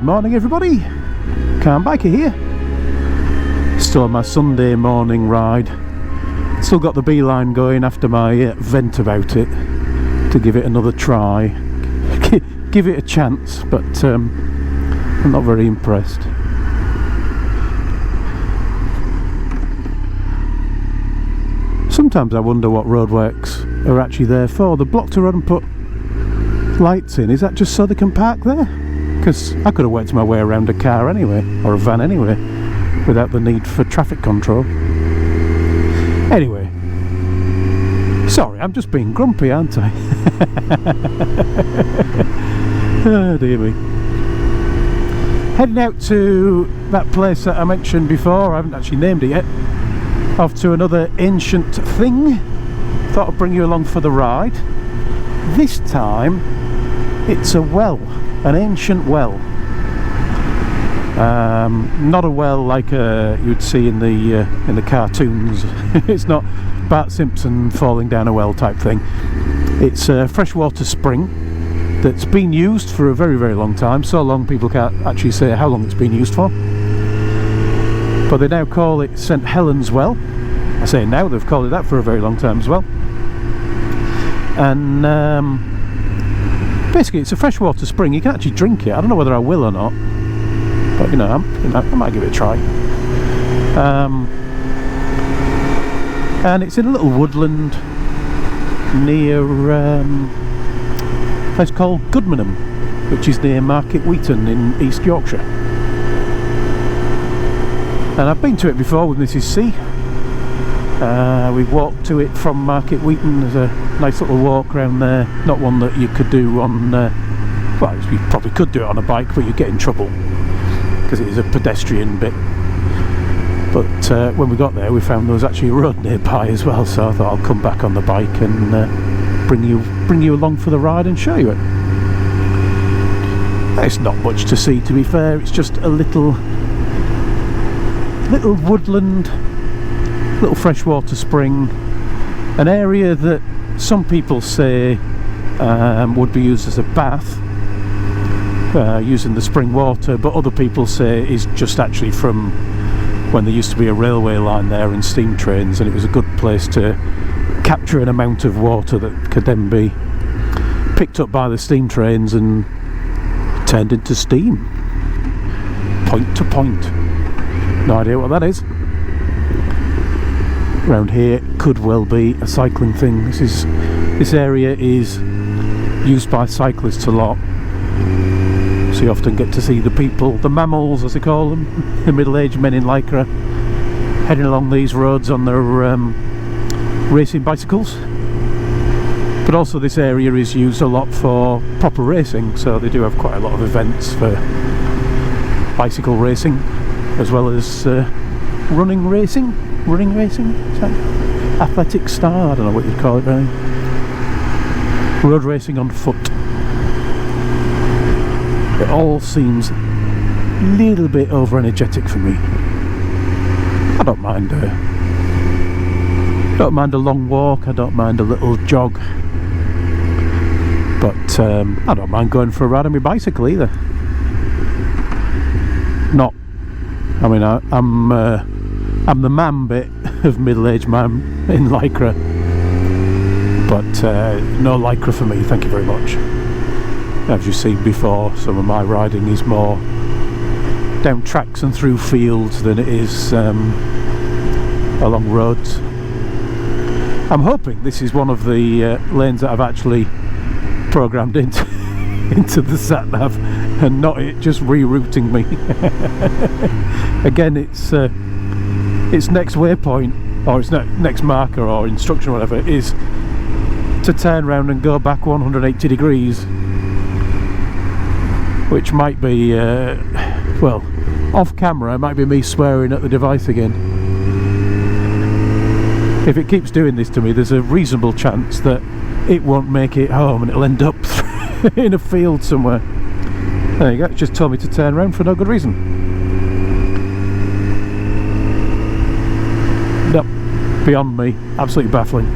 Good morning everybody, Calm Biker here. Still on my Sunday morning ride. Still got the beeline going after my vent about it, to give it another try. Give it a chance, but I'm not very impressed. Sometimes I wonder what roadworks are actually there for. They're blocked a road and put lights in. Is that just so they can park there? Because I could have worked my way around a car anyway, or a van anyway, without the need for traffic control. Anyway, sorry, I'm just being grumpy, aren't I? Oh dear me. Heading out to that place that I mentioned before, I haven't actually named it yet. Off to another ancient thing. Thought I'd bring you along for the ride. This time it's a well, an ancient well. Not a well like you'd see in the cartoons. It's not Bart Simpson falling down a well type thing. It's a freshwater spring that's been used for a very, very long time. So long people can't actually say how long it's been used for. But they now call it St. Helen's Well. I say now, they've called it that for a very long time as well. And basically it's a freshwater spring. You can actually drink it. I don't know whether I will or not, but you know, I might give it a try. And it's in a little woodland near a place called Goodmanham, which is near Market Wheaton in East Yorkshire. And I've been to it before with Mrs. C. We walked to it from Market Wheaton. There's a nice little walk around there. Not one that you could do on, well, you probably could do it on a bike, but you'd get in trouble because it is a pedestrian bit. But when we got there, we found there was actually a road nearby as well. So I thought I'll come back on the bike and bring you along for the ride and show you it. It's not much to see, to be fair. It's just a little woodland, little freshwater spring, an area that some people say would be used as a bath, using the spring water, but other people say is just actually from when there used to be a railway line there and steam trains, and it was a good place to capture an amount of water that could then be picked up by the steam trains and turned into steam, point to point. No idea what that is. Around here could well be a cycling thing. This area is used by cyclists a lot, so you often get to see the people, the mammals as they call them, the middle-aged men in lycra, heading along these roads on their racing bicycles. But also this area is used a lot for proper racing, so they do have quite a lot of events for bicycle racing, as well as running racing, is that athletic style? I don't know what you'd call it really. Road racing on foot. It all seems a little bit over energetic for me. I don't mind a long walk, I don't mind a little jog, but I don't mind going for a ride on my bicycle either. Not, I mean, I'm the man bit of middle-aged man in lycra, but no lycra for me, thank you very much. As you've seen before, some of my riding is more down tracks and through fields than it is along roads. I'm hoping this is one of the lanes that I've actually programmed into the sat-nav and not it just rerouting me. Again, its next waypoint, or its next marker or instruction or whatever, is to turn around and go back 180 degrees, which might be, well, off camera, it might be me swearing at the device again. If it keeps doing this to me, there's a reasonable chance that it won't make it home and it'll end up in a field somewhere. There you go, it just told me to turn around for no good reason. Nope, beyond me, absolutely baffling.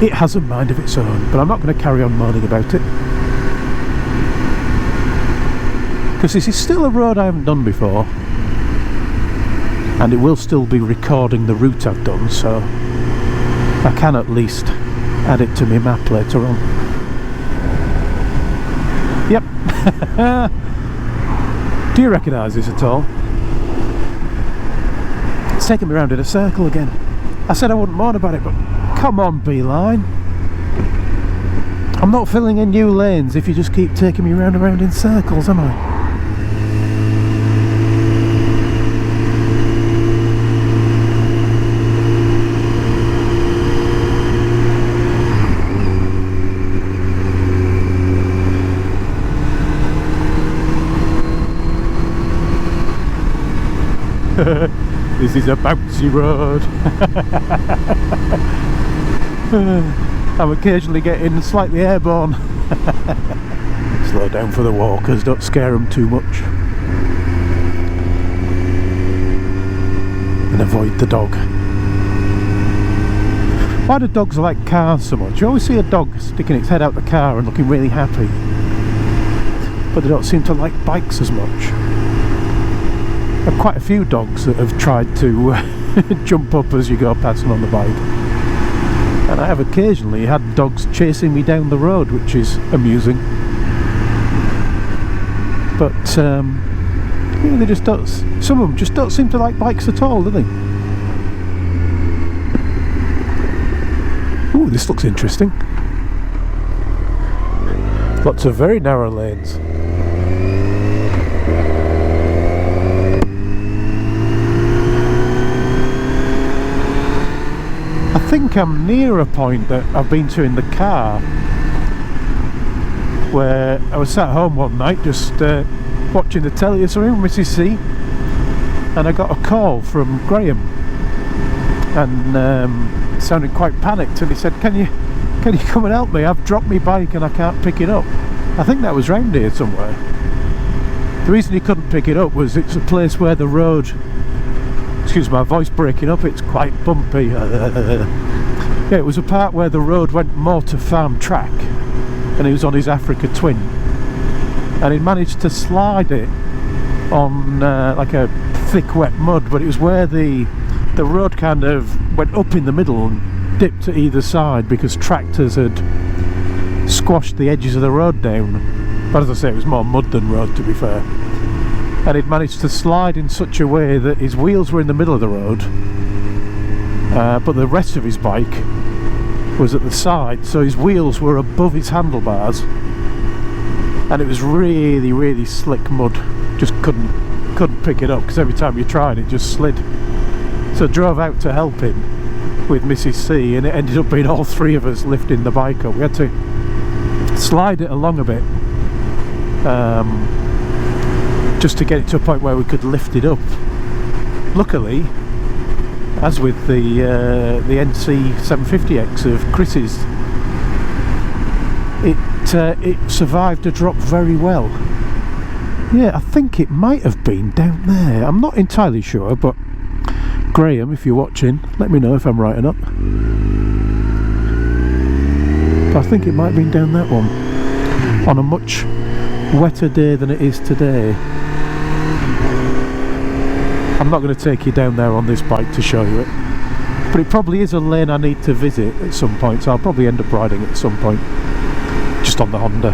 It has a mind of its own, but I'm not going to carry on moaning about it. because this is still a road I haven't done before, and it will still be recording the route I've done, so I can at least add it to my map later on. Yep. Do you recognise this at all? It's taking me round in a circle again. I said I wouldn't moan about it, but come on, Beeline. I'm not filling in new lanes if you just keep taking me round and round in circles, am I? This is a bouncy road. I'm occasionally getting slightly airborne. Slow down for the walkers, don't scare them too much. And avoid the dog. Why do dogs like cars so much? You always see a dog sticking its head out the car and looking really happy, but they don't seem to like bikes as much. There are quite a few dogs that have tried to jump up as you go past them on the bike, and I have occasionally had dogs chasing me down the road, which is amusing. But yeah, they just don't. Some of them just don't seem to like bikes at all, do they? Ooh, this looks interesting. Lots of very narrow lanes. I think I'm near a point that I've been to in the car where I was sat home one night just watching the telly or something with Mrs. C, and I got a call from Graham, and sounded quite panicked, and he said, can you come and help me? I've dropped my bike and I can't pick it up. I think that was round here somewhere. The reason he couldn't pick it up was it's a place where the road, excuse my voice breaking up, it's quite bumpy. Yeah, it was a part where the road went more to farm track, and he was on his Africa Twin, and he managed to slide it on like a thick wet mud, but it was where the road kind of went up in the middle and dipped to either side because tractors had squashed the edges of the road down. But as I say, it was more mud than road, to be fair. And he'd managed to slide in such a way that his wheels were in the middle of the road, but the rest of his bike was at the side, so his wheels were above his handlebars, and it was really, really slick mud. Just couldn't pick it up because every time you tried it just slid. So I drove out to help him with Mrs. C, and it ended up being all three of us lifting the bike up. We had to slide it along a bit, just to get it to a point where we could lift it up. Luckily, as with the NC 750X of Chris's, it survived a drop very well. Yeah, I think it might have been down there. I'm not entirely sure, but Graham, if you're watching, let me know if I'm right or not. But I think it might have been down that one, on a much wetter day than it is today. I'm not going to take you down there on this bike to show you it, but it probably is a lane I need to visit at some point, so I'll probably end up riding it at some point, just on the Honda,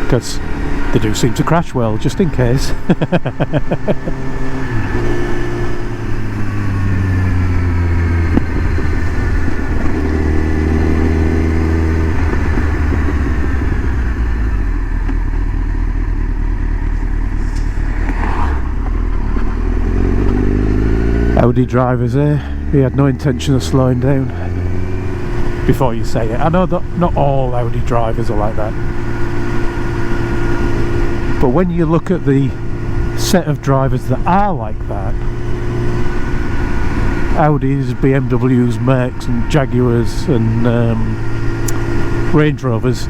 because they do seem to crash well, just in case. Audi drivers here, he had no intention of slowing down. Before you say it, I know that not all Audi drivers are like that, but when you look at the set of drivers that are like that, Audis, BMWs, Mercs and Jaguars and Range Rovers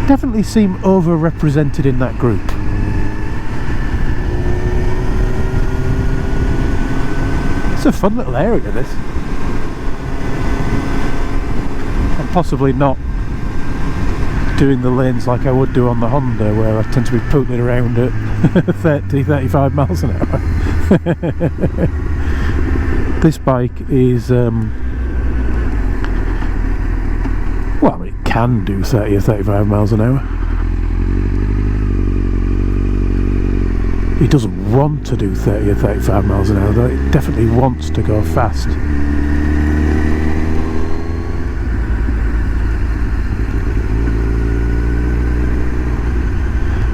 definitely seem overrepresented in that group. It's a fun little area, this, and possibly not doing the lanes like I would do on the Honda, where I tend to be pootling around at 30-35 miles an hour. This bike is well, I mean, it can do 30 or 35 miles an hour. It doesn't want to do 30 or 35 miles an hour, though. It definitely wants to go fast.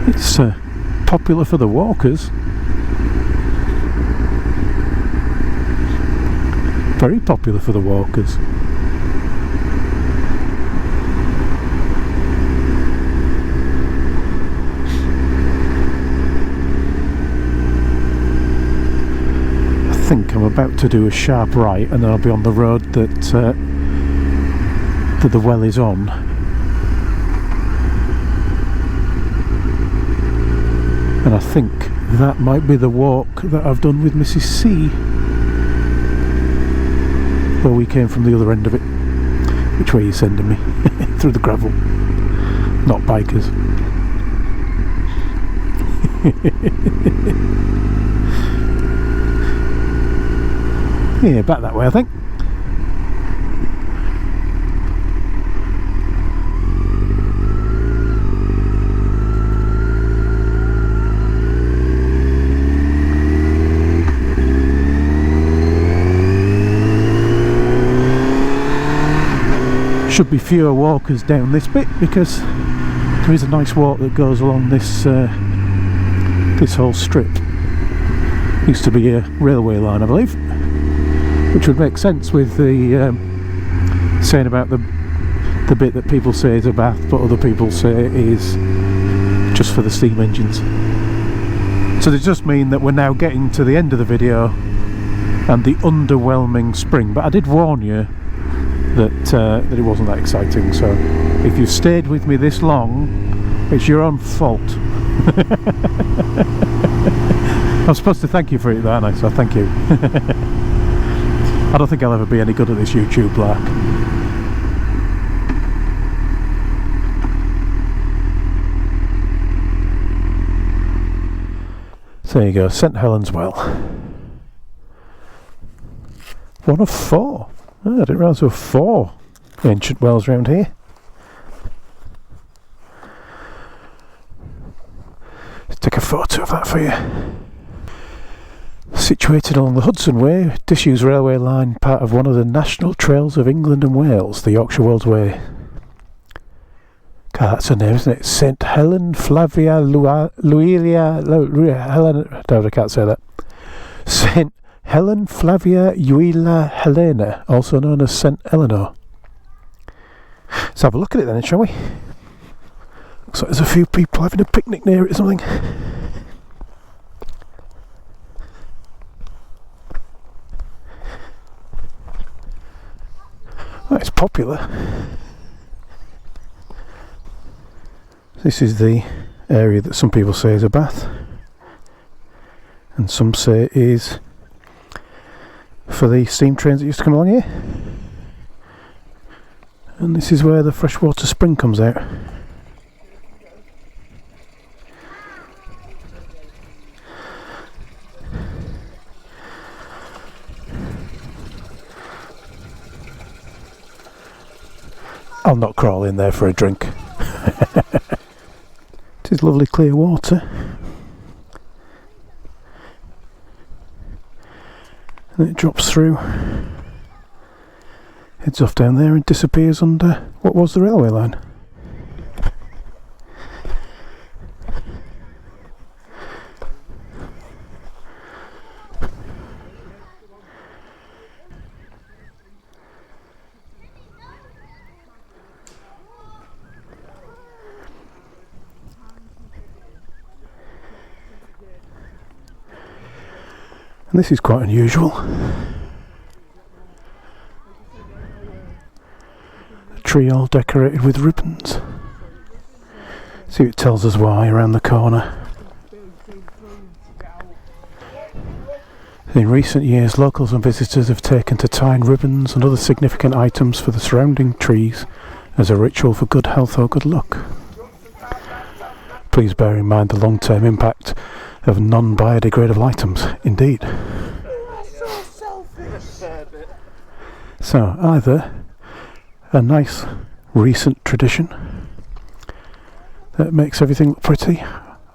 It's popular for the walkers. Very popular for the walkers. I think I'm about to do a sharp right, and then I'll be on the road that the well is on. And I think that might be the walk that I've done with Mrs. C, where we came from the other end of it. Which way are you sending me? Through the gravel. Not bikers. Yeah, back that way I think. Should be fewer walkers down this bit, because there is a nice walk that goes along this this whole strip. Used to be a railway line, I believe, which would make sense with the saying about the bit that people say is a bath, but other people say is just for the steam engines. So does it just mean that we're now getting to the end of the video and the underwhelming spring? But I did warn you that it wasn't that exciting, so if you've stayed with me this long, it's your own fault. I'm supposed to thank you for it, though, aren't I? So thank you. I don't think I'll ever be any good at this YouTube black. So there you go, St. Helen's Well. 1 of 4. Oh, I didn't realise there were 4 ancient wells around here. Let's take a photo of that for you. Situated along the Hudson Way, disused railway line, part of one of the national trails of England and Wales, the Yorkshire Wolds Way. God, that's her name, isn't it? St. Helen Flavia Luilia Helen. I can't say that. St. Helen Flavia Euila Helena, also known as St. Eleanor. Let's have a look at it then, shall we? Looks like there's a few people having a picnic near it or something. Oh, it's popular. This is the area that some people say is a bath, and some say is for the steam trains that used to come along here. And this is where the freshwater spring comes out. I'll not crawl in there for a drink. It is lovely clear water. And it drops through, heads off down there and disappears under what was the railway line. And this is quite unusual. A tree all decorated with ribbons. See, it tells us why around the corner. In recent years, locals and visitors have taken to tying ribbons and other significant items for the surrounding trees as a ritual for good health or good luck. Please bear in mind the long-term impact of non-biodegradable items. Indeed. So, either a nice recent tradition that makes everything look pretty,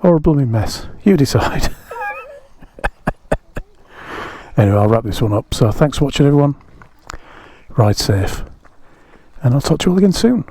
or a blooming mess. You decide. Anyway, I'll wrap this one up. So thanks for watching, everyone. Ride safe, and I'll talk to you all again soon.